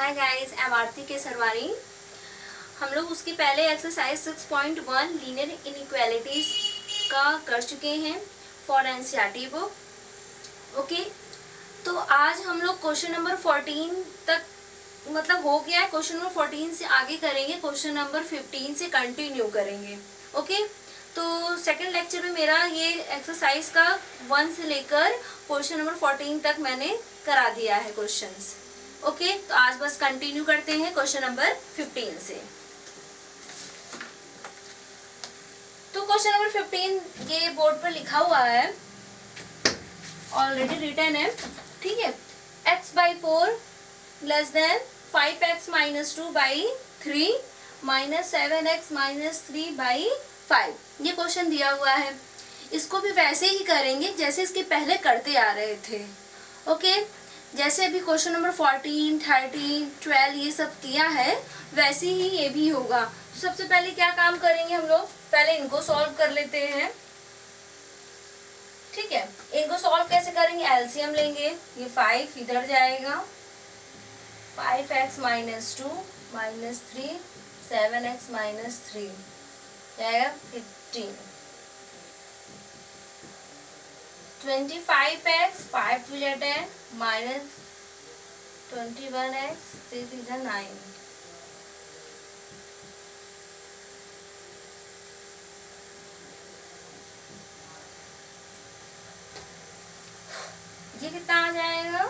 Hi guys, I am आरती के सरवारी। हम लोग उसके पहले एक्सरसाइज 6.1 लीनियर इनइक्वालिटीज का कर चुके हैं फॉर एनसीईआरटी बुक। ओके, तो आज हम लोग क्वेश्चन नंबर 14 तक मतलब हो गया है। क्वेश्चन नंबर 14 से आगे करेंगे, क्वेश्चन नंबर 15 से कंटिन्यू करेंगे। ओके, तो सेकंड लेक्चर में मेरा ये एक्सरसाइज का 1 से लेकर क्वेश्चन नंबर 14 तक मैंने करा दिया है क्वेश्चंस। ओके, तो आज बस कंटिन्यू करते हैं क्वेश्चन नंबर 15 से। तो क्वेश्चन नंबर 15 ये बोर्ड पर लिखा हुआ है, ऑलरेडी रिटन है, ठीक है। x/4 less than 5x-2/3 minus 7x-3/5 ये क्वेश्चन दिया हुआ है। इसको भी वैसे ही करेंगे जैसे इसके पहले करते आ रहे थे। ओके, जैसे अभी क्वेश्चन नंबर 14, 13, 12 ये सब किया है वैसे ही ये भी होगा। तो सबसे पहले क्या काम करेंगे हम लोग, पहले इनको सॉल्व कर लेते हैं। ठीक है, इनको सॉल्व कैसे करेंगे, एलसीएम लेंगे। ये 5 इधर जाएगा, 5x-2 -3 7x-3 जाएगा 15। 25x 5 to 10 minus 21x 3 to 9। ये कितना आ जाएगा,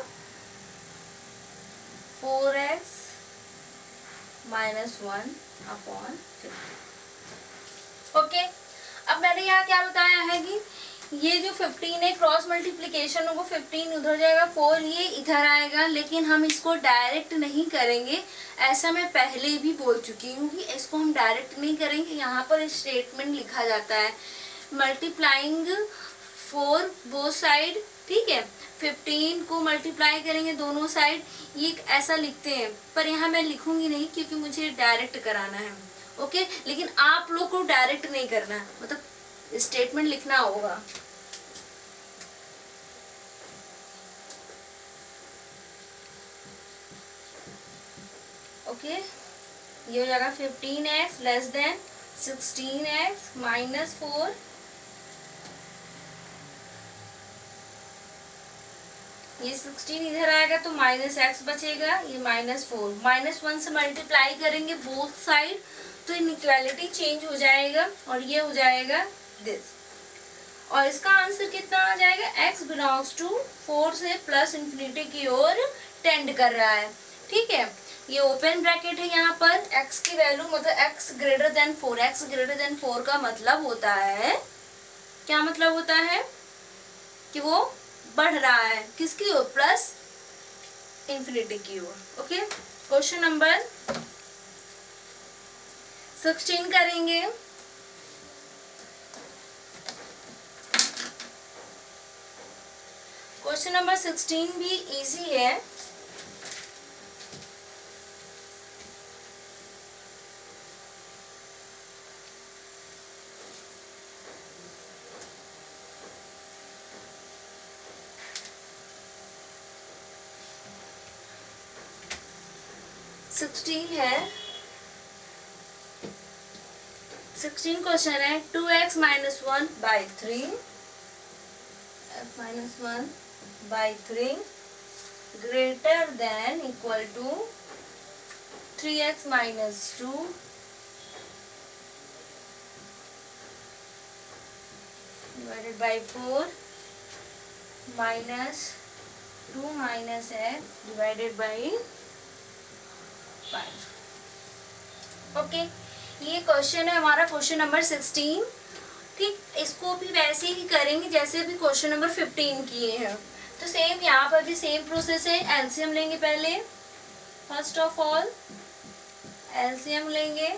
4x -1/50। ओके, अब मैंने यहाँ क्या बताया है कि ये जो 15 है क्रॉस मल्टीप्लीकेशन होगा, 15 उधर जाएगा, 4 ये इधर आएगा। लेकिन हम इसको डायरेक्ट नहीं करेंगे, ऐसा मैं पहले भी बोल चुकी हूँ कि इसको हम डायरेक्ट नहीं करेंगे। यहाँ पर स्टेटमेंट लिखा जाता है मल्टीप्लाइंग 4 बोथ साइड, ठीक है। 15 को मल्टीप्लाई करेंगे दोनों साइड, ये ऐसा लिखते हैं, पर यहाँ मैं लिखूंगी नहीं क्योंकि मुझे डायरेक्ट कराना है। ओके, लेकिन आप लोग को डायरेक्ट नहीं करना है, मतलब स्टेटमेंट लिखना होगा। ओके, ये हो जाएगा 15x लेस देन 16x -4 ये 16 इधर आएगा तो -x बचेगा, ये -4 -1 से मल्टीप्लाई करेंगे बोथ साइड तो इनइक्वालिटी चेंज हो जाएगा और ये हो जाएगा दिस। और इसका आंसर कितना आ जाएगा, x बिलोंग्स टू 4 से प्लस इंफिनिटी की ओर टेंड कर रहा है। ठीक है, ये ओपन ब्रैकेट है, यहाँ पर x की वैल्यू मतलब x greater than 4, x greater than 4 का मतलब होता है, क्या मतलब होता है कि वो बढ़ रहा है किसकी ओर, प्लस इंफिनिटी की ओर। ओके, क्वेश्चन नंबर 16 करेंगे। क्वेश्चन नंबर 16 भी इजी है। सिक्सटीन क्वेश्चन है 2x -1/3 -1/3 greater than equal to 3x -2 divided by 4 -2 -x divided by 5। Okay, ये क्वेश्चन है हमारा क्वेश्चन नंबर 16। ठीक, इसको भी वैसे ही करेंगे जैसे भी क्वेश्चन नंबर 15 किए हैं। तो सेम यहाँ पर भी सेम प्रोसेस है, एलसीएम लेंगे पहले, फर्स्ट ऑफ ऑल एलसीएम लेंगे।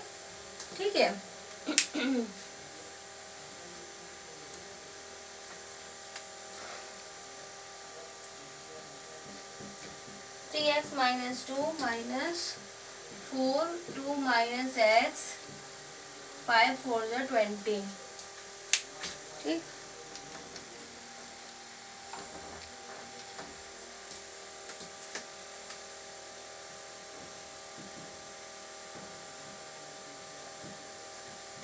ठीक है, 3x -2 -4 2 -x 5 4 20। ठीक,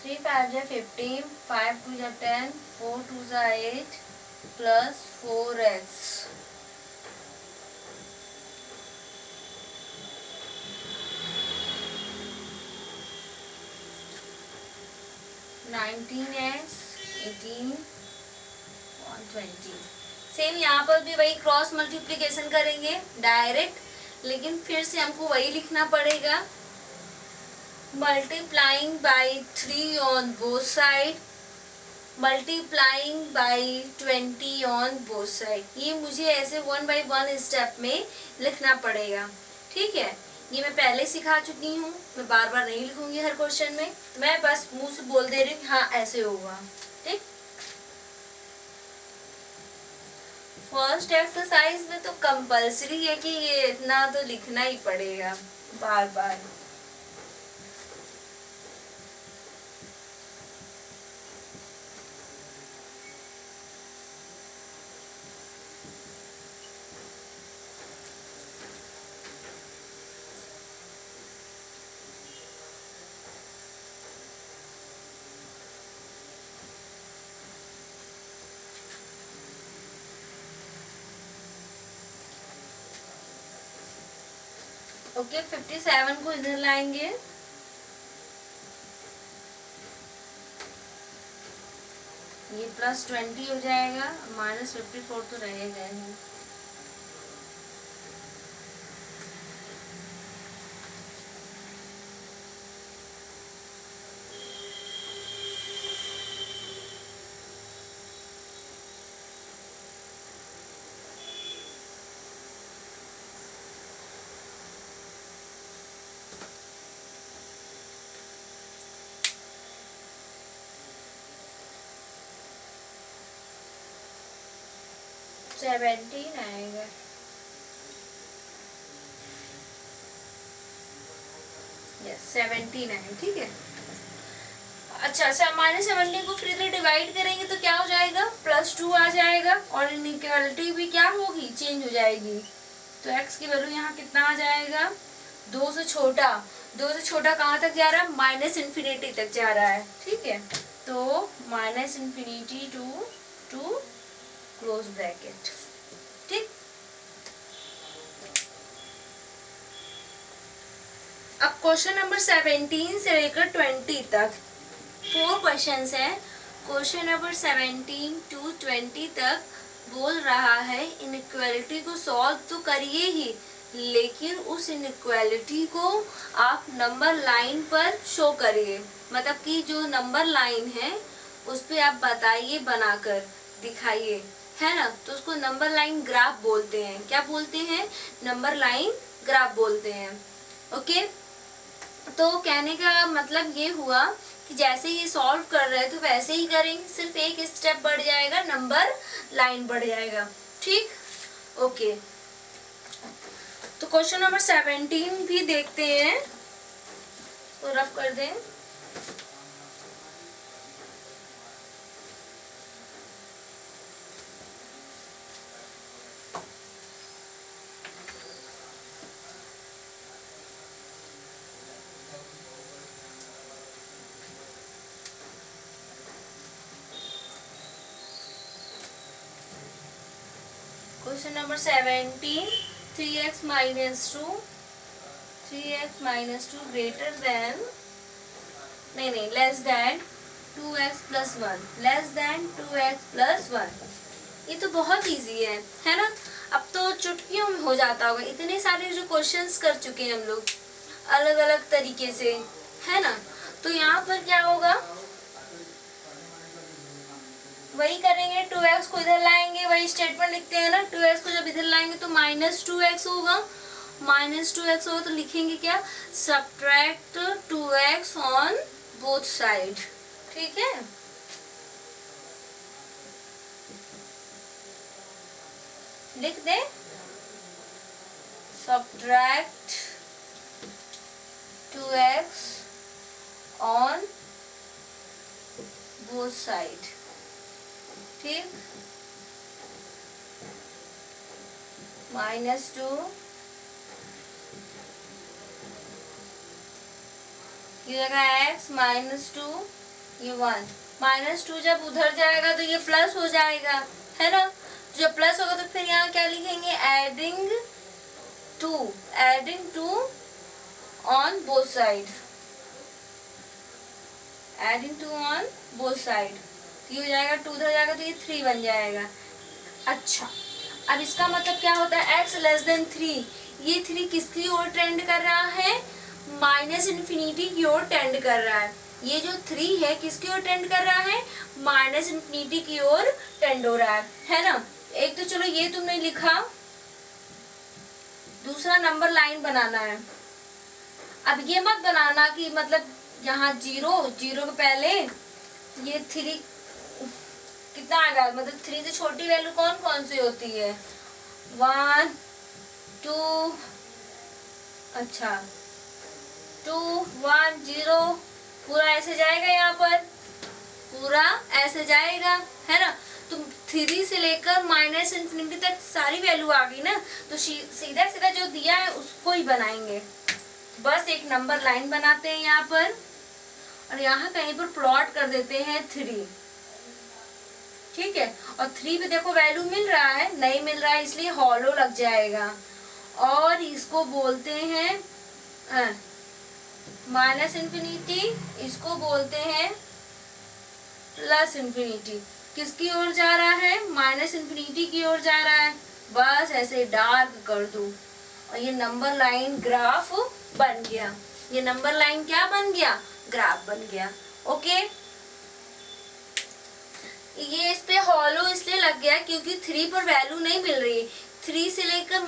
3 5 जा 15, 5 2 जा 10, 4 2 जा 8 प्लस 4x 19x 18 120। सेम यहाँ पर भी वही क्रॉस मल्टीप्लिकेशन करेंगे डायरेक्ट, लेकिन फिर से हमको वही लिखना पड़ेगा, multiplying by 3 on both side, multiplying by 20 on both side. ये मुझे ऐसे 1 बाई 1 स्टेप में लिखना पड़ेगा, ठीक है। ये मैं पहले सिखा चुकी हूँ, मैं बार बार नहीं लिखूंगी हर क्वेश्चन में, मैं बस मुंह से बोल दे रही हूँ हाँ ऐसे होगा, ठीक। फर्स्ट एक्सरसाइज में तो कंपल्सरी है कि ये इतना तो लिखना ही पड़ेगा बार बार। ओके 57 को इधर लाएंगे, ये प्लस 20 हो जाएगा, माइनस 54 तो रहेगा ही। सेवेंटीन आएगा, यस 17 आएगा, ठीक है। अच्छा माइनस 17 को फिर इधर डिवाइड करेंगे तो क्या हो जाएगा, +2 आ जाएगा, और इनइक्वालिटी भी क्या होगी, चेंज हो जाएगी। तो x की वैल्यू यहाँ कितना आ जाएगा, 2 से छोटा, 2 से छोटा कहाँ तक जा रहा है, -इन्फिनिटी तक जा रहा है, ठीक है। तो -इन्फिनिटी टू क्लोज ब्रैकेट, ठीक। अब क्वेश्चन नंबर 17 से लेकर 20 तक 4 क्वेश्चंस हैं। क्वेश्चन नंबर 17 to 20 तक बोल रहा है इनइक्वालिटी को सॉल्व तो करिए ही, लेकिन उस इनइक्वालिटी को आप नंबर लाइन पर शो करिए, मतलब कि जो नंबर लाइन है उस पे आप बताइए, बनाकर दिखाइए, है ना। तो उसको नंबर लाइन ग्राफ बोलते हैं। क्या बोलते हैं, नंबर लाइन ग्राफ बोलते हैं, ओके। तो कहने का मतलब ये हुआ कि जैसे ये सॉल्व कर रहे हैं तो वैसे ही करेंगे, सिर्फ एक स्टेप बढ़ जाएगा, नंबर लाइन बढ़ जाएगा, ठीक, ओके। तो क्वेश्चन नंबर 17 भी देखते हैं, तो रफ कर दें। Question number 17, 3x minus 2 greater than, नहीं less than 2x plus 1, less than 2x plus 1। ये तो बहुत इजी है ना। अब तो चुटकियों में हो जाता होगा, इतने सारे जो क्वेश्चंस कर चुके हैं हम लोग अलग अलग तरीके से, है ना। तो यहाँ पर क्या होगा, वही करेंगे, 2x को इधर लाएंगे, वही स्टेटमेंट लिखते हैं ना, 2x को जब इधर लाएंगे तो -2x होगा, -2x होगा तो लिखेंगे क्या, subtract 2x on both side, ठीक है। लिख दे, subtract 2x on both side, ठीक, -2 की जगह x -2 ये 1 -2 जब उधर जाएगा तो ये प्लस हो जाएगा, है ना। जब प्लस होगा तो फिर यहाँ क्या लिखेंगे, adding two on both side, adding two on both side. ये हो जाएगा 2 उधर जाएगा तो ये 3 बन जाएगा। अच्छा, अब इसका मतलब क्या होता है, x लेस देन 3, ये 3 किसकी ओर ट्रेंड कर रहा है, -इन्फिनिटी की ओर टेंड कर रहा है। ये जो 3 है किसकी ओर टेंड कर रहा है, -इन्फिनिटी की ओर टेंड हो रहा है ना। एक तो चलो ये तुमने लिखा, दूसरा नंबर लाइन बनाना है। अब ये मत बनाना कि मतलब यहाँ 0 के पहले ये 3 कितना आएगा, मतलब 3 से छोटी वैल्यू कौन कौन सी होती है, 1 2, अच्छा 2 1 0, पूरा ऐसे जाएगा, यहाँ पर पूरा ऐसे जाएगा, है ना। तुम 3 से लेकर -इन्फिनिटी तक सारी वैल्यू आ गई ना, तो सीधा सीधा जो दिया है उसको ही बनाएंगे। बस एक नंबर लाइन बनाते हैं यहाँ पर, और यहाँ कहीं पर प्लॉट कर देते हैं 3, ठीक है। और 3 पे देखो वैल्यू मिल रहा है, नहीं मिल रहा है इसलिए हॉलो लग जाएगा, और इसको बोलते हैं -इन्फिनिटी, इसको बोलते हैं +इन्फिनिटी। किसकी ओर जा रहा है, -इन्फिनिटी की ओर जा रहा है। बस ऐसे डार्क कर दो और ये नंबर लाइन ग्राफ बन गया। ये नंबर लाइन क्या बन गया, ग्राफ बन गया। ओके, ये इस पे हॉलो इसलिए लग गया क्योंकि 3 पर वैल्यू नहीं मिल रही है, 3 से लेकर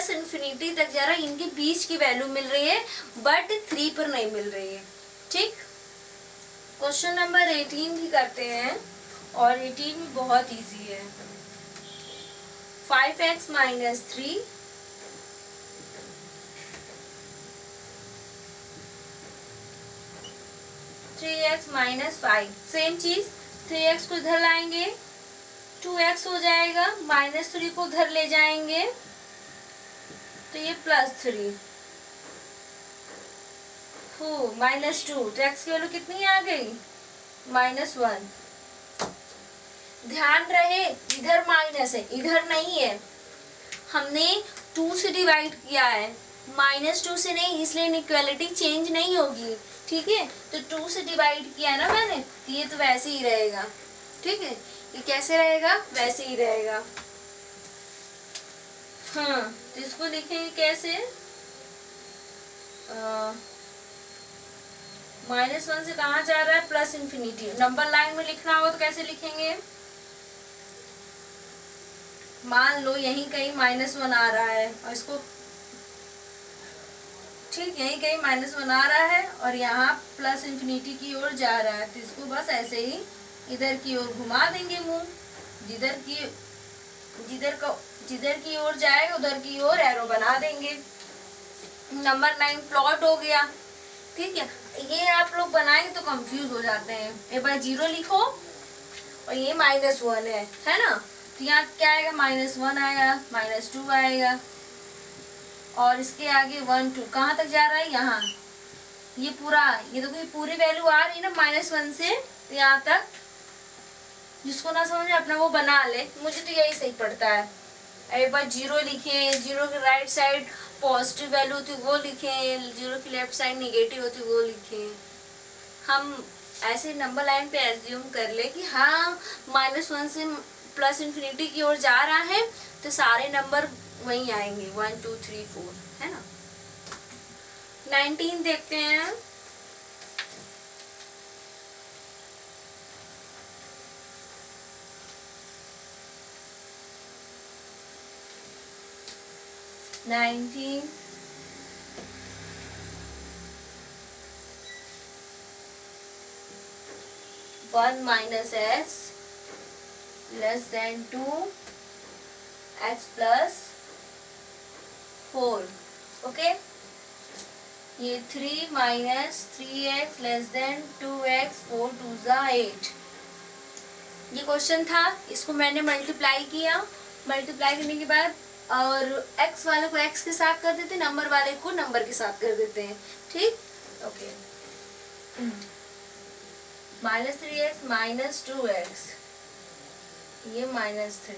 -इन्फिनिटी तक जा रहा है, इनके बीच की वैल्यू मिल रही है, बट 3 पर नहीं मिल रही है। ठीक, क्वेश्चन नंबर 18 भी करते हैं, और 18 भी बहुत इजी है। 5x - 3 3x - 5, सेम चीज, 3x को इधर लाएंगे, 2x हो जाएगा, -3 को उधर ले जाएंगे तो ये +3, -2, तो x की वैल्यू कितनी आ गई, -1। ध्यान रहे इधर माइनस है, इधर नहीं है, हमने 2 से डिवाइड किया है, -2 से नहीं, इसलिए इनइक्वालिटी चेंज नहीं होगी, ठीक है। तो 2 से डिवाइड किया है ना मैंने, तो ये तो वैसे ही रहेगा, ठीक है। ये कैसे रहेगा, वैसे ही रहेगा। हाँ, तो इसको लिखेंगे कैसे, -1 से कहाँ जा रहा है, +इन्फिनिटी। नंबर लाइन में लिखना हो तो कैसे लिखेंगे, मान लो यहीं कहीं -1 आ रहा है, और इसको ठीक यहीं कहीं -1 आ रहा है, और यहाँ +इन्फिनिटी की ओर जा रहा है, तो इसको बस ऐसे ही इधर की ओर घुमा देंगे मुंह, जिधर की ओर जाएगा उधर की ओर एरो बना देंगे। नंबर 9 प्लॉट हो गया, ठीक है। ये आप लोग बनाएंगे तो कंफ्यूज हो जाते हैं, एक बार 0 लिखो और ये -1 है ना, तो यहाँ क्या आएगा, -1 आएगा, -2 आएगा, और इसके आगे 1 2 कहाँ तक जा रहा है, यहाँ। ये पूरा, ये तो कोई पूरी वैल्यू आ रही है ना -1 से, तो यहाँ तक। जिसको ना समझ अपना वो बना ले, मुझे तो यही सही पड़ता है। एक बार 0 लिखे, 0 के राइट साइड पॉजिटिव वैल्यू होती वो लिखें, 0 की लेफ्ट साइड निगेटिव होती वो लिखें। हम ऐसे नंबर लाइन पे एज्यूम कर ले कि हाँ -1 से +इन्फिनिटी की ओर जा रहा है, तो सारे नंबर वहीं आएंगे, 1 2 3 4, है ना। 19 देखते हैं। -19 1 - x less than 2 x plus 4, okay. ये 3 - 3x less than 2x, 4 2 8। ये क्वेश्चन था, इसको मैंने मल्टीप्लाई किया, मल्टीप्लाई करने के बाद और x वाले को x के साथ कर देते, नंबर वाले को नंबर के साथ कर देते हैं, ठीक, okay. Minus 3x minus 2x, ये माइनस 3,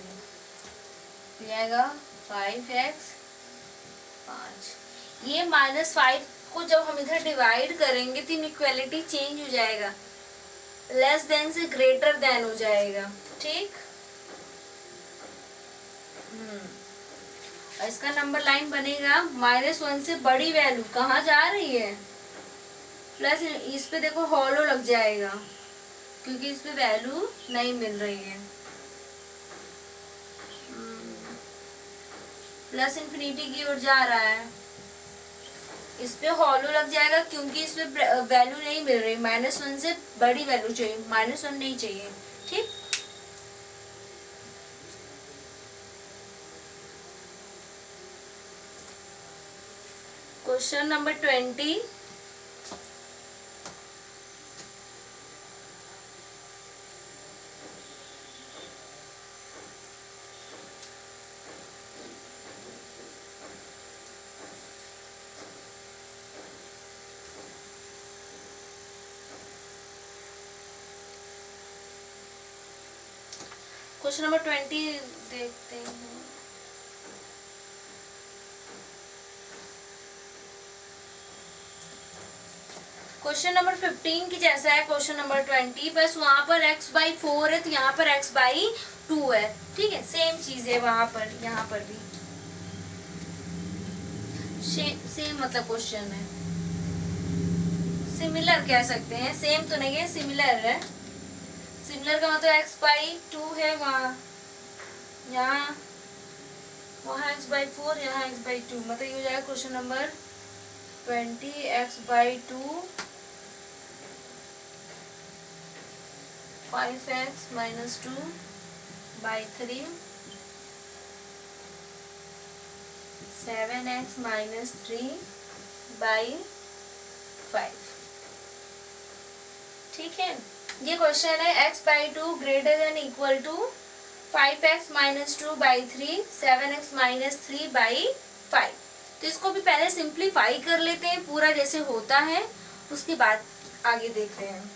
ये आएगा 5x 5। ये -5 को जब हम इधर डिवाइड करेंगे तो इनइक्वालिटी चेंज हो जाएगा, लेस देन से ग्रेटर देन हो जाएगा, ठीक। और इसका नंबर लाइन बनेगा -1 से बड़ी वैल्यू कहाँ जा रही है, प्लस इस पे देखो हॉलो लग जाएगा क्योंकि इस पे वैल्यू नहीं मिल रही है, प्लस इन्फिनिटी की ओर जा रहा है, इस पे हॉलो लग जाएगा क्योंकि इस पे वैल्यू नहीं मिल रही, -1 से बड़ी वैल्यू चाहिए, -1 नहीं चाहिए, ठीक। क्वेश्चन नंबर 20, क्वेश्चन नंबर 20 देखते हैं। क्वेश्चन नंबर 15 की जैसा है क्वेश्चन नंबर 20, बस वहां पर x/4 है तो यहाँ पर x/2 है, ठीक है, सेम चीज है वहां पर, यहाँ पर भी सेम मतलब क्वेश्चन है, सिमिलर कह सकते हैं, सेम तो नहीं है, सिमिलर है। सिमिलर का मतलब x/2 है वहाँ, यहाँ वहाँ x/4, यहाँ x/2, मतलब ये हो जाएगा question number 20, x/2 5x - 2/3 7x - 3/5, ठीक है। ये क्वेश्चन है x/2 greater than equal to 5x - 2/3 7x - 3/5। तो इसको भी पहले सिंप्लीफाई कर लेते हैं पूरा जैसे होता है, उसके बाद आगे देखते हैं।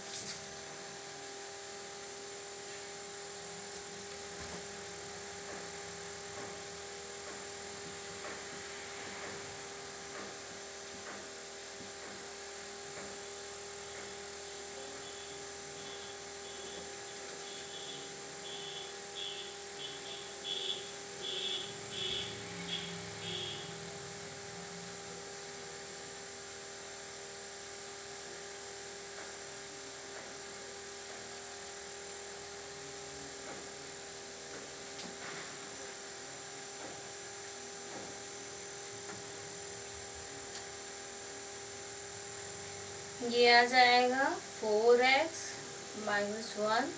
ये आ जाएगा 4x - 1/15,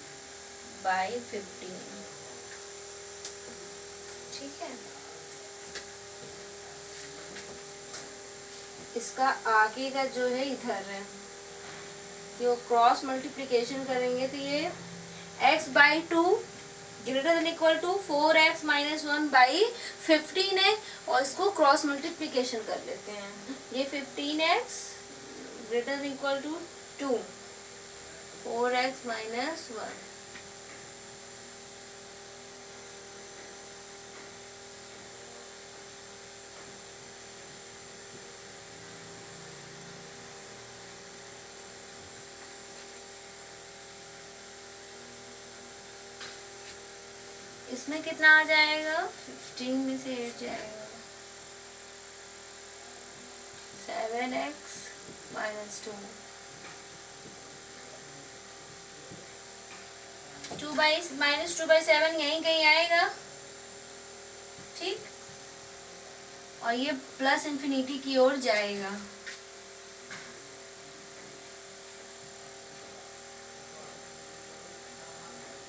ठीक है। इसका आगे का जो है इधर है, ये क्रॉस मल्टीप्लिकेशन करेंगे तो ये x/2 greater than equal to 4x - 1/15 है, और इसको क्रॉस मल्टीप्लिकेशन कर लेते हैं, ये 15x greater than equal to 2 4x - 1, इसमें कितना आ जाएगा, 15 में से 8 जाएगा, 7x - 2 -2/7 यहीं कहीं आएगा, ठीक। और ये प्लस इंफिनिटी की ओर जाएगा,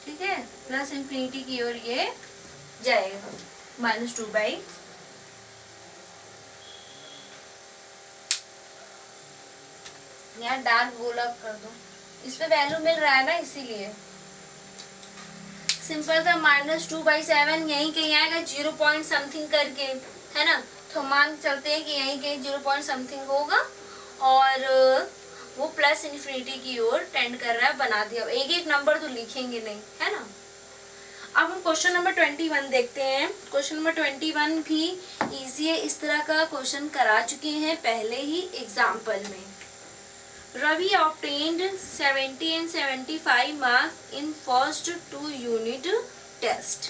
ठीक है, प्लस इंफिनिटी की ओर ये जाएगा, -2/, यहाँ डार्क गोला कर दो, इस पे वैल्यू मिल रहा है ना, इसीलिए सिंपल था। -2/7 यहीं कहीं आएगा, 0 पॉइंट समथिंग करके, है ना, तो मान चलते हैं कि यहीं कहीं 0 पॉइंट समथिंग होगा, और वो प्लस इन्फिनिटी की ओर टेंड कर रहा है, बना दिया। एक एक नंबर तो लिखेंगे नहीं, है ना। अब हम क्वेश्चन नंबर 21 देखते हैं। क्वेश्चन नंबर 21 भी इजी है, इस तरह का क्वेश्चन करा चुके हैं पहले ही एग्जाम्पल में। Ravi obtained 70 and 75 marks in first 2 unit test.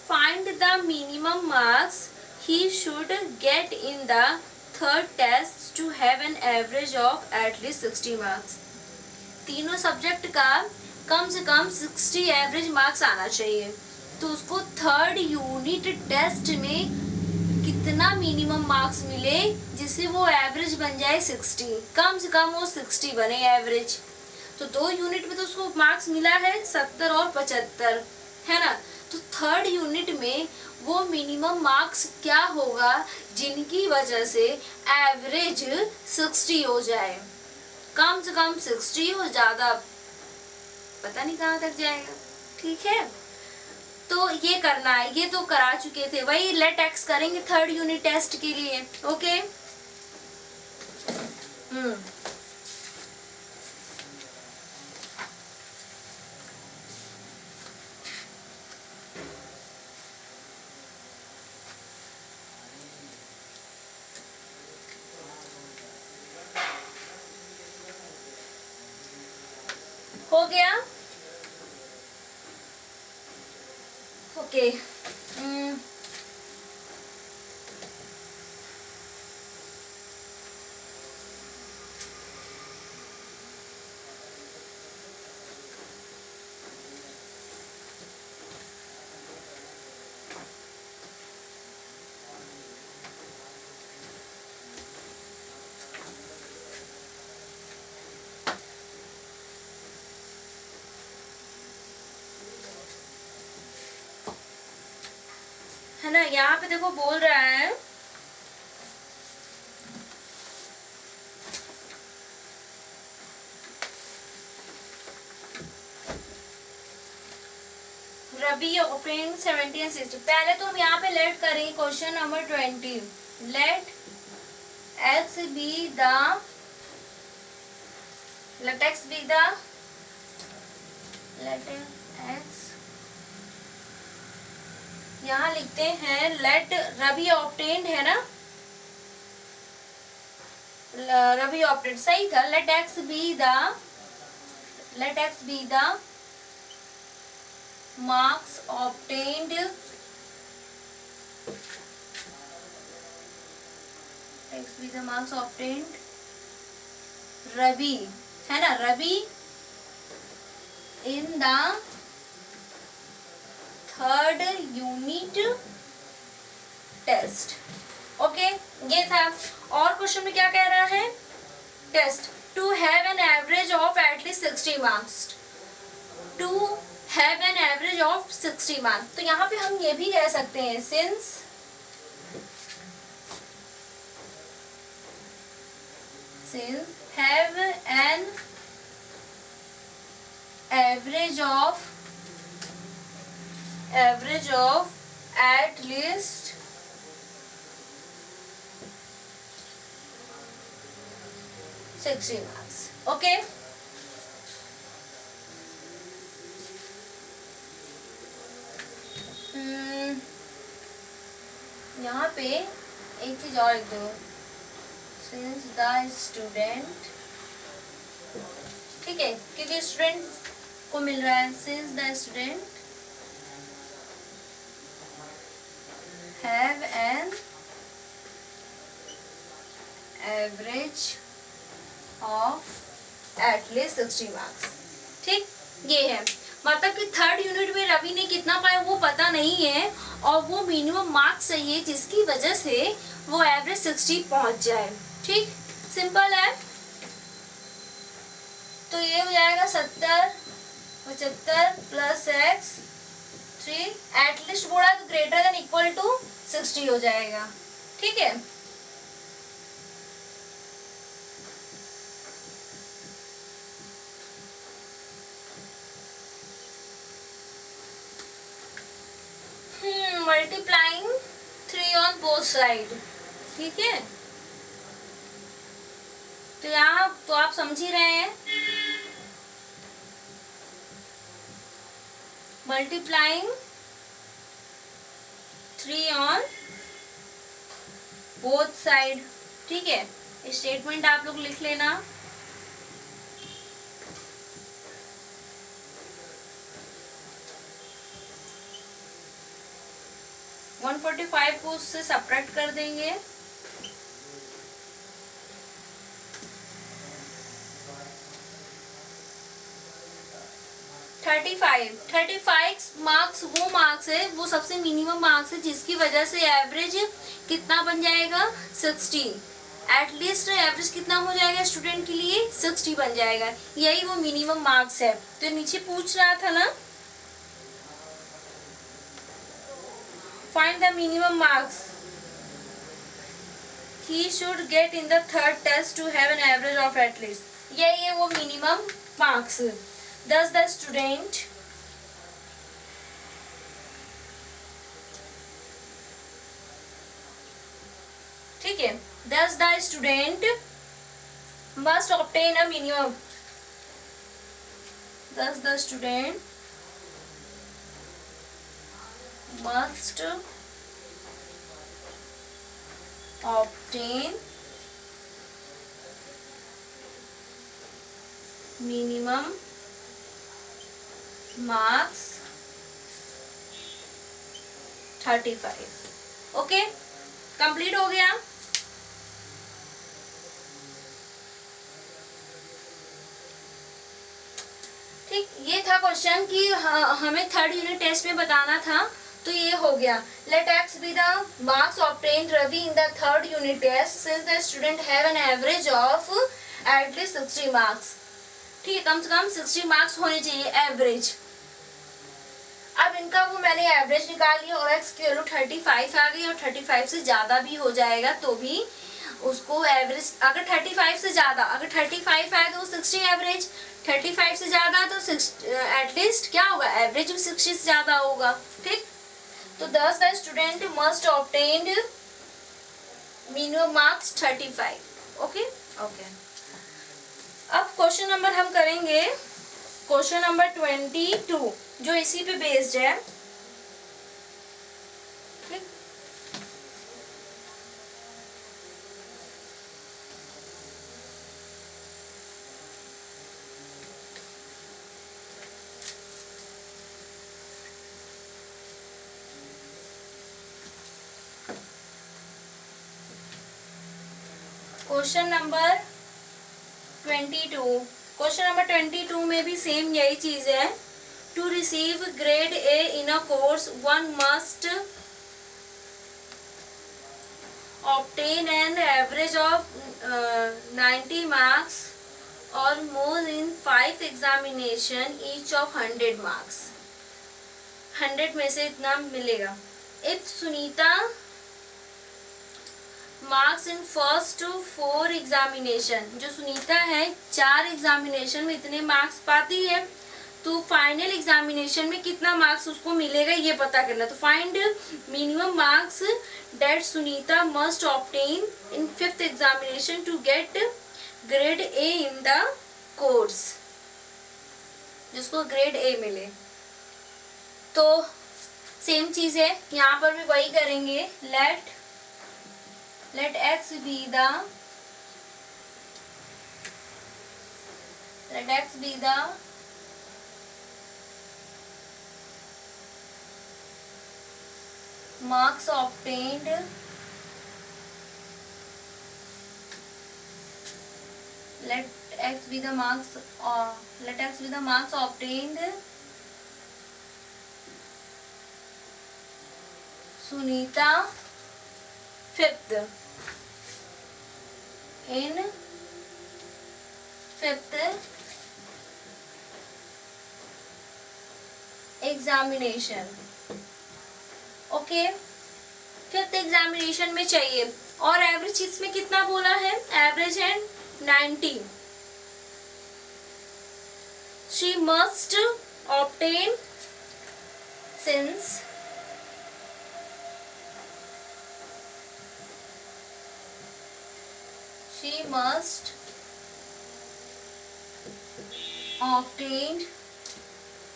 Find the minimum marks he should get in the third test to have an average of at least 60 marks. तीनों सब्जेक्ट का कम से कम 60 एवरेज मार्क्स आना चाहिए। तो उसको थर्ड यूनिट टेस्ट में कितना minimum marks मिले जिससे वो एवरेज बन जाए 60, कम से कम वो 60 बने एवरेज। तो 2 यूनिट में तो उसको मार्क्स मिला है 70 और 75, है ना। तो थर्ड यूनिट में वो मिनिमम मार्क्स क्या होगा जिनकी वजह से एवरेज 60 हो जाए। कम से कम 60 हो, ज़्यादा पता नहीं कहाँ तक जाएगा। ठीक है, तो ये करना है, ये तो करा चुके थे। वही लेट एक्स करेंगे थर्ड यूनिट टेस्ट के लिए। ओके, हो गया। ओके, है ना। यहाँ पे देखो बोल रहा है रवि obtained 70 and 60। पहले तो हम यहाँ पे लेट करेंगे question number 20। Let x be the let x यहाँ लिखते हैं लेट रवि obtained, है ना। रवि obtained सही था। Let x be the marks obtained Ravi, है ना, Ravi in the third unit test. Okay, ये था। और क्वेश्चन में क्या कह रहा है, test to have an average of at least 60 marks, to have an average of 60 marks. तो यहाँ पे हम ये भी कह सकते हैं since have an average of at least 60 marks. Okay, यहाँ पे एक चीज और लिख दो, सिंस द स्टूडेंट, ठीक है, क्योंकि स्टूडेंट को मिल रहा है। Since the student have an average of at least 60 marks. ठीक, ये है मतलब कि थर्ड यूनिट में रवि ने कितना पाया वो पता नहीं है, और वो मिनिमम मार्क्स चाहिए जिसकी वजह से वो एवरेज 60 पहुंच जाए। ठीक, सिंपल है। तो ये हो जाएगा 70 75 प्लस एक्स 3, एटलीस्ट बोला तो ग्रेटर देन इक्वल टू 60 हो जाएगा। ठीक है, मल्टीप्लाइंग 3 ऑन बोथ साइड। ठीक है, तो तो यहाँ तो आप समझ ही रहे हैं, मल्टीप्लाइंग 3 ऑन बोथ साइड। ठीक है, स्टेटमेंट आप लोग लिख लेना। वन 145 को उससे सब्ट्रैक्ट कर देंगे। थर्टी फाइव मार्क्स वो मार्क्स है, वो सबसे मिनिमम मार्क्स है जिसकी वजह से एवरेज कितना बन जाएगा 60। एटलीस्ट एवरेज कितना हो जाएगा स्टूडेंट के लिए 60 बन जाएगा, यही वो मिनिमम मार्क्स है। तो नीचे पूछ रहा था ना, find the minimum marks he should get in the third test to have an average of at least, यही है वो minimum marks. Thus the student ठीक है, thus the student must obtain a minimum, thus the student must obtain minimum marks 35। Okay, complete हो गया। ठीक, ये था क्वेश्चन कि हमें थर्ड यूनिट टेस्ट में बताना था, तो ये हो गया। Let x be the marks obtained Ravi in the third unit test since the student have an average of at least 60 marks. ठीक है, कम से कम 60 मार्क्स होने चाहिए एवरेज। अब इनका वो मैंने एवरेज निकाल लिया और एक्स की वैल्यू 35 आ गई, और 35 से ज़्यादा भी हो जाएगा तो भी उसको एवरेज, अगर 35 से ज़्यादा, अगर 35 आए तो 60 एवरेज, 35 से ज़्यादा तो एटलीस्ट क्या होगा, एवरेज भी 60 से ज़्यादा होगा। ठीक, तो thus the student must obtain minimum marks 35। Okay okay, अब क्वेश्चन नंबर हम करेंगे, क्वेश्चन नंबर 22 जो इसी पे बेस्ड है। क्वेश्चन नंबर 22, क्वेश्चन नंबर 22 में भी सेम यही चीज है। To receive grade A in a course one must obtain an average of 90 marks or more in 5 examination each of 100 marks। 100 में से इतना मिलेगा। If Sunita marks in first 4 examination, जो सुनीता है 4 एग्जामिनेशन में इतने मार्क्स पाती है, तो फाइनल एग्जामिनेशन में कितना मार्क्स उसको मिलेगा ये पता करना। तो find minimum marks that Sunita must obtain in 5th examination to get grade A in the course, जिसको ग्रेड ए मिले। तो सेम चीज है, यहाँ पर भी वही करेंगे। let x be the marks obtained obtained Sunita 5th in 5th examination. Okay, 5th examination में चाहिए, और एवरेज इसमें कितना बोला है, एवरेज है 90। She must obtain since she must obtained,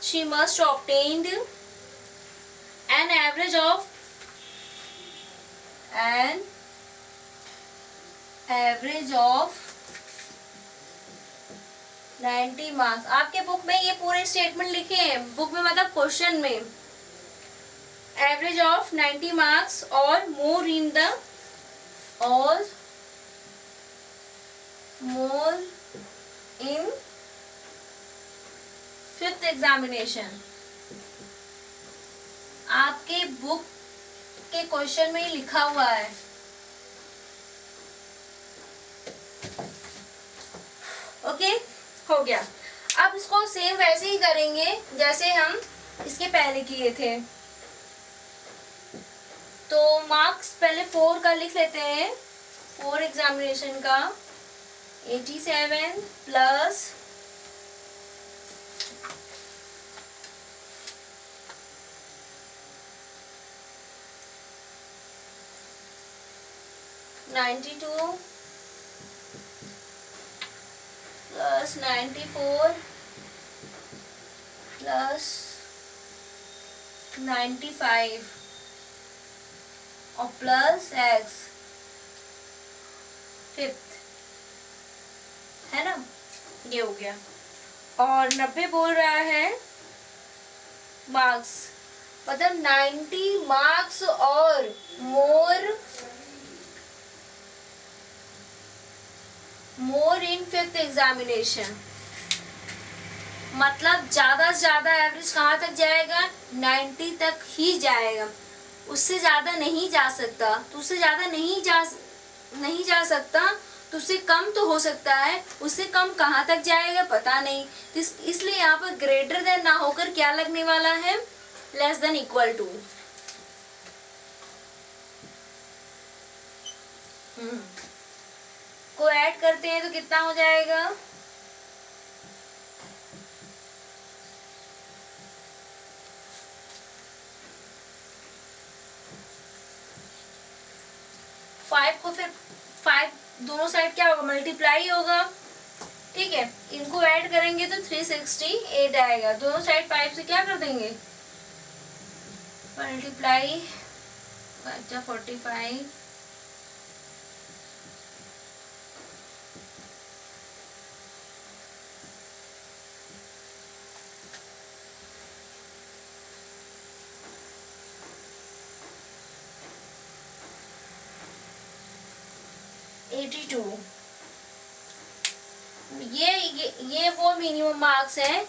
she must obtained an average of 90 marks. आपके book में ये पूरे स्टेटमेंट लिखे हैं, बुक में मतलब क्वेश्चन में, एवरेज ऑफ 90 मार्क्स और मोर इन फिफ्थ एग्जामिनेशन। आपके बुक के क्वेश्चन में ही लिखा हुआ है। ओके, हो गया। अब इसको सेम वैसे ही करेंगे जैसे हम इसके पहले किए थे। तो मार्क्स पहले 4 का लिख लेते हैं, 4 एग्जामिनेशन का 87 प्लस 92 प्लस 94 प्लस 95 और प्लस एक्स फिफ्थ, है ना, ये हो गया। और 90 बोल रहा है मार्क्स, मतलब 90 मार्क्स और मोर इन फिफ्थ एग्जामिनेशन, मतलब ज्यादा से ज्यादा एवरेज कहाँ तक जाएगा, 90 तक ही जाएगा, उससे ज्यादा नहीं जा सकता। तो उससे ज्यादा नहीं जा सकता, तो उससे कम तो हो सकता है, उससे कम कहाँ तक जाएगा पता नहीं। इसलिए यहाँ पर ग्रेटर देन ना होकर क्या लगने वाला है, लेस देन इक्वल टू। को ऐड करते हैं तो कितना हो जाएगा, 5 को फिर 5 दोनों साइड क्या होगा, मल्टीप्लाई होगा, ठीक है। इनको ऐड करेंगे तो 368 आएगा। दोनों साइड 5 से क्या कर देंगे, मल्टीप्लाई 45 82। ये वो मिनिमम मार्क्स है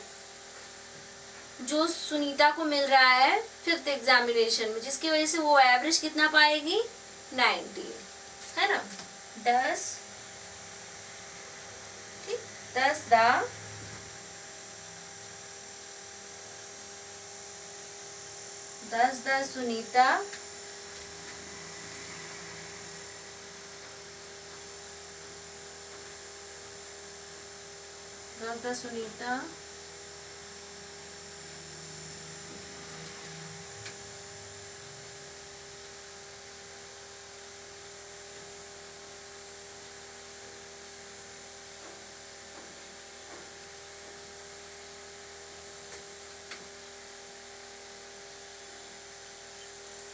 जो सुनीता को मिल रहा है फिफ्थ एग्जामिनेशन में, जिसकी वजह से वो एवरेज कितना पाएगी, 90, है ना। 10 सुनीता, 10 सुनीता,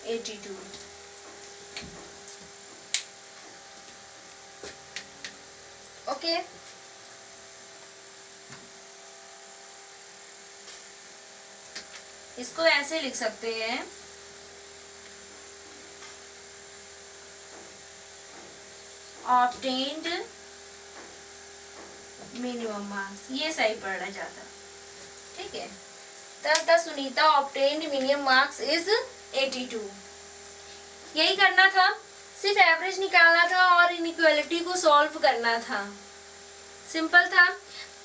82। ओके, इसको ऐसे लिख सकते हैं, ऑब्टेन्ड मिनिमम मार्क्स, ये सही पढ़ना चाहता, ठीक है। तब Sunita obtained minimum marks is 82। यही करना था, सिर्फ एवरेज निकालना था और इनइक्वालिटी को सॉल्व करना था, सिंपल था।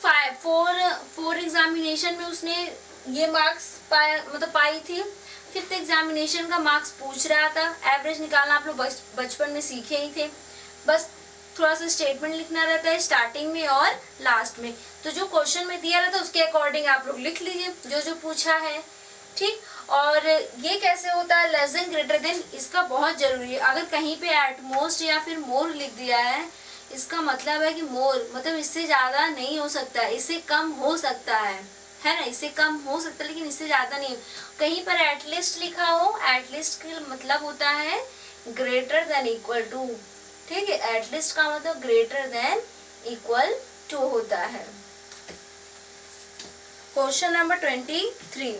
4 एग्जामिनेशन में उसने ये मार्क्स पाई थी, फिफ्थ एग्जामिनेशन का मार्क्स पूछ रहा था। एवरेज निकालना आप लोग बचपन में सीखे ही थे, बस थोड़ा सा स्टेटमेंट लिखना रहता है स्टार्टिंग में और लास्ट में। तो जो क्वेश्चन में दिया रहता है उसके अकॉर्डिंग आप लोग लिख लीजिए जो पूछा है, ठीक। और ये कैसे होता है, लेस देन ग्रेटर देन, इसका बहुत जरूरी है। अगर कहीं पे एट मोस्ट या फिर मोर लिख दिया है, इसका मतलब है कि मोर मतलब इससे ज्यादा नहीं हो सकता, इससे कम हो सकता है ना, इससे कम हो सकता है लेकिन इससे ज्यादा नहीं। कहीं पर एटलीस्ट लिखा हो, एटलीस्ट का मतलब होता है ग्रेटर देन इक्वल टू, ठीक है, एटलीस्ट का मतलब ग्रेटर देन इक्वल टू होता है। Question number 23।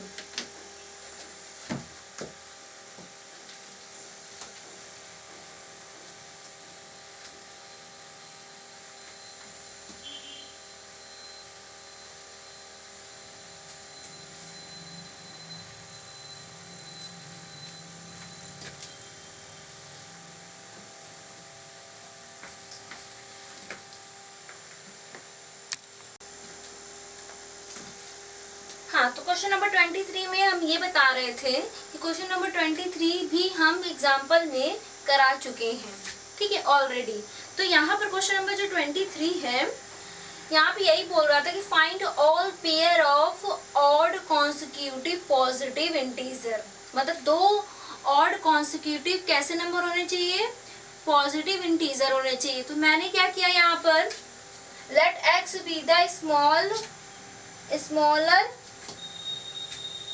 हाँ, तो क्वेश्चन नंबर 23 में हम ये बता रहे थे कि क्वेश्चन नंबर 23 भी हम एग्जाम्पल में करा चुके हैं, ठीक है, ऑलरेडी। तो यहाँ पर क्वेश्चन नंबर जो 23 है, यहाँ पे यही बोल रहा था कि find all pair of odd consecutive positive integer, मतलब दो ऑड कॉन्सिक्यूटिव कैसे नंबर होने चाहिए, पॉजिटिव इंटीजर होने चाहिए। तो मैंने क्या किया यहाँ पर, let x be the smaller,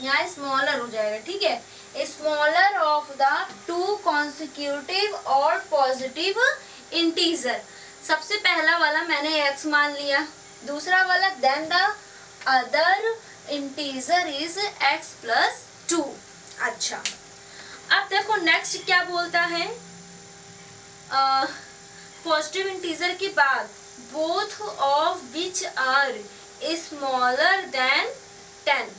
यहाँ स्मॉलर हो जाएगा, ठीक है, smaller of the two consecutive और पॉजिटिव इंटीजर। सबसे पहला वाला मैंने x मान लिया, दूसरा वाला then the other integer is x plus 2। अच्छा, अब देखो नेक्स्ट क्या बोलता है, पॉजिटिव इंटीजर के बाद both of which are smaller than 10,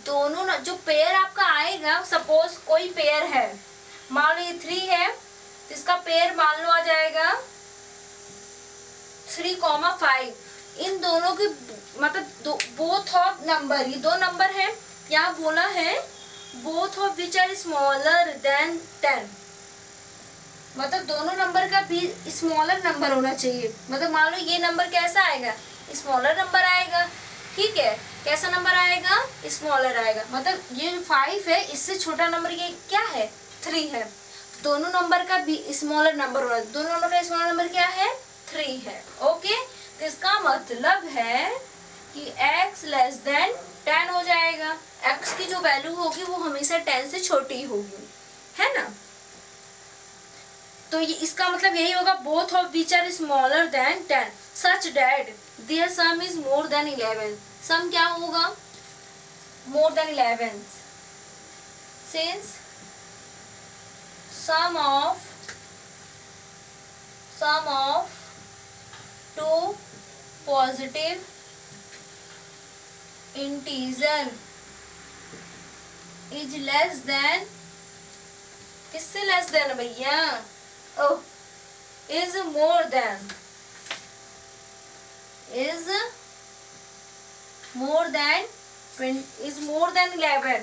दोनों ना जो पेयर आपका आएगा, सपोज कोई पेयर है, मान लो ये 3 है, तो इसका पेयर मान लो आ जाएगा 3,5। इन दोनों की मतलब बोथ ऑफ नंबर, ये दो नंबर है, यहाँ बोला है both of which are smaller than 10, मतलब दोनों नंबर का भी स्मॉलर नंबर होना चाहिए। मतलब मान लो ये नंबर कैसा आएगा, स्मॉलर नंबर आएगा, ठीक है, कैसा नंबर आएगा, स्मॉलर आएगा। मतलब ये 5 है, इससे छोटा नंबर ये क्या है, 3 है, दोनों नंबर का भी स्मॉलर नंबर होगा, दोनों नंबर का स्मॉलर नंबर क्या है, 3 है। ओके, तो इसका मतलब है कि x लेस देन 10 हो जाएगा, x की जो वैल्यू होगी वो हमेशा 10 से छोटी होगी, है ना। तो ये इसका मतलब यही होगा, both of which are smaller than 10 such that their sum is more than 11। Sum क्या होगा, more than 11, since sum of two positive integer is less than, किससे लेस देन भैया, oh, is more than 11, is more than 11,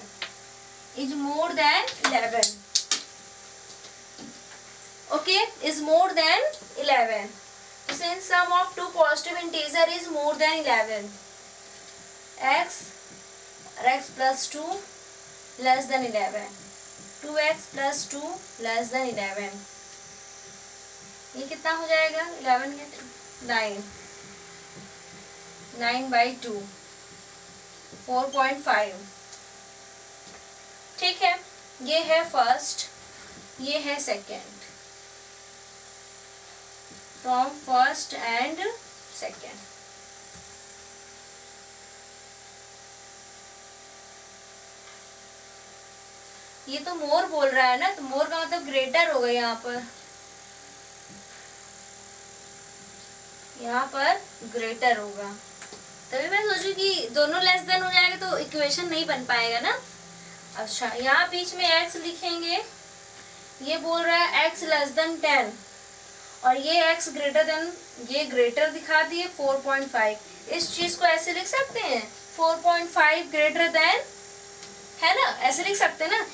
okay, is more than 11. Since sum of two positive integer is more than 11, x plus 2 less than 11, 2x plus 2 less than 11, ये कितना हो जाएगा, 11 के 9/2, 4.5, ठीक है। ये है फर्स्ट, ये है second, from first and second. ये तो मोर बोल रहा है ना, तो मोर का मतलब ग्रेटर होगा, यहाँ पर ग्रेटर होगा। तभी मैं सोचू कि दोनों लेस देन हो जाएगा तो इक्वेशन नहीं बन पाएगा ना। अच्छा, यहाँ बीच में x लिखेंगे, ये बोल रहा है x लेस देन 10 और ये x ग्रेटर देन, ये ग्रेटर दिखा दिए 4.5। इस चीज को ऐसे लिख सकते हैं 4.5 ग्रेटर देन, है ना, ऐसे लिख सकते हैं ना।